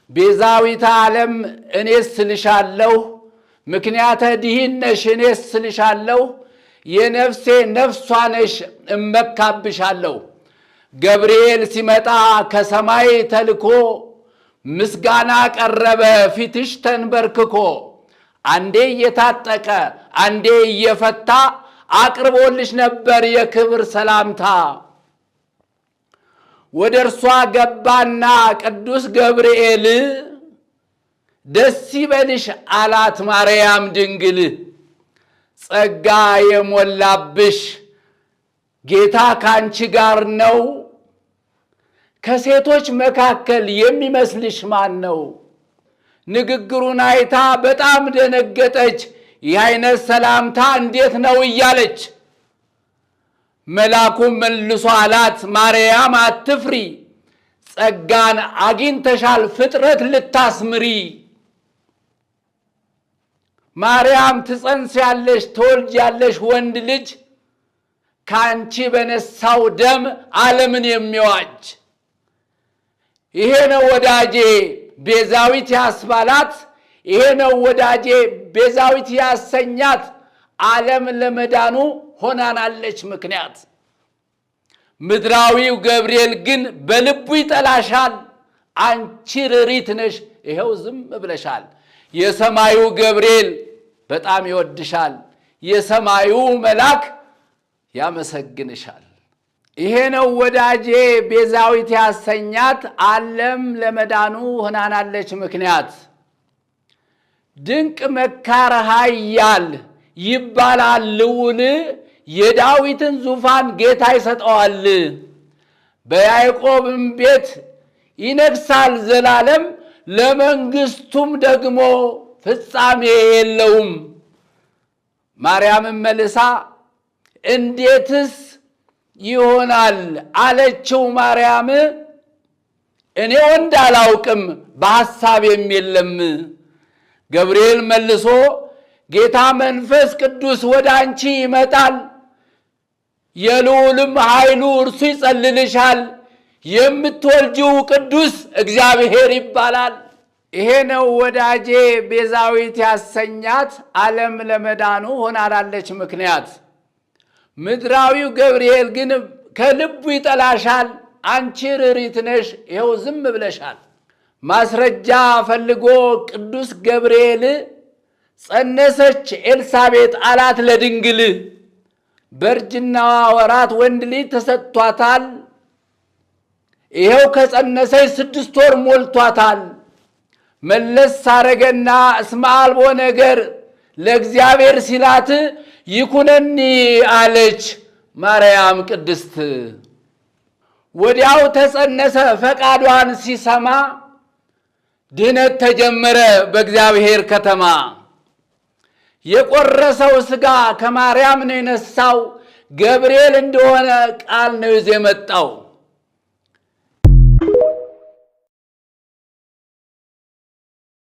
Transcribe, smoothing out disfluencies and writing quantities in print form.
ቤዛዊተ ዓለም እኔስ ልሻለሁ፣ ምክንያተ ድኅነሽ እኔስ ልሻለሁ፣ የነፍሴ ነፍሷ ነሽ እመካብሻለሁ። ገብርኤል ሲመጣ ከሰማይ ተልኮ ምስጋና ቀረበ ፊትሽ ተንበርክኮ። አንዴ እየታጠቀ አንዴ እየፈታ አቅርቦልሽ ነበር የክብር ሰላምታ። ወደ እርሷ ገባና ቅዱስ ገብርኤል ደስ ይበልሽ አላት ማርያም ድንግል። ጸጋ የሞላብሽ ጌታ ካንቺ ጋር ነው፣ ከሴቶች መካከል የሚመስልሽ ማን ነው? ንግግሩን አይታ በጣም ደነገጠች። ይህ አይነት ሰላምታ እንዴት ነው እያለች። መልአኩም መልሶ አላት ማርያም አትፍሪ፣ ጸጋን አግኝተሻል ፍጥረት ልታስምሪ። ማርያም ትጸንሻለሽ ትወልጃለሽ ወንድ ልጅ፣ ካንቺ በነሳው ደም ዓለምን የሚዋጅ። ይሄ ነው ወዳጄ ቤዛዊት ያስባላት፣ ይሄ ነው ወዳጄ ቤዛዊት ያሰኛት። ዓለም ለመዳኑ ሆናናለች ምክንያት። ምድራዊው ገብርኤል ግን በልቡ ይጠላሻል፣ አንቺ ርሪት ነሽ ይኸው ዝም ብለሻል። የሰማዩ ገብርኤል በጣም ይወድሻል፣ የሰማዩ መልአክ ያመሰግንሻል። ይሄ ነው ወዳጄ ቤዛዊት ያሰኛት፣ ዓለም ለመዳኑ ሆናናለች ምክንያት። ድንቅ መካር ኃያል ይባላል ልዑል፣ የዳዊትን ዙፋን ጌታ ይሰጠዋል። በያዕቆብም ቤት ይነግሣል ዘላለም፣ ለመንግሥቱም ደግሞ ፍጻሜ የለውም። ማርያምም መልሳ እንዴትስ ይሆናል አለችው። ማርያም እኔ ወንድ አላውቅም በሐሳቤም የለም። ገብርኤል መልሶ ጌታ መንፈስ ቅዱስ ወደ አንቺ ይመጣል፣ የልዑልም ኃይሉ እርሱ ይጸልልሻል፣ የምትወልጂው ቅዱስ እግዚአብሔር ይባላል። ይሄ ነው ወዳጄ ቤዛዊት ያሰኛት፣ ዓለም ለመዳኑ ሆናላለች ምክንያት። ምድራዊው ገብርኤል ግን ከልቡ ይጠላሻል፣ አንቺ ርሪት ነሽ ይኸው ዝም ብለሻል። ማስረጃ ፈልጎ ቅዱስ ገብርኤል ጸነሰች ኤልሳቤጥ አላት ለድንግል። በእርጅናዋ ወራት ወንድ ልጅ ተሰጥቷታል፣ ይኸው ከጸነሰች 6 ወር ሞልቷታል። መለስ አረገና እስመ አልቦ ነገር ለእግዚአብሔር ሲላት ይኩነኒ አለች ማርያም ቅድስት። ወዲያው ተጸነሰ ፈቃዷን ሲሰማ፣ ድነት ተጀመረ በእግዚአብሔር ከተማ። የቆረሰው ሥጋ ከማርያም ነው የነሳው፣ ገብርኤል እንደሆነ ቃል ነው ይዞ የመጣው።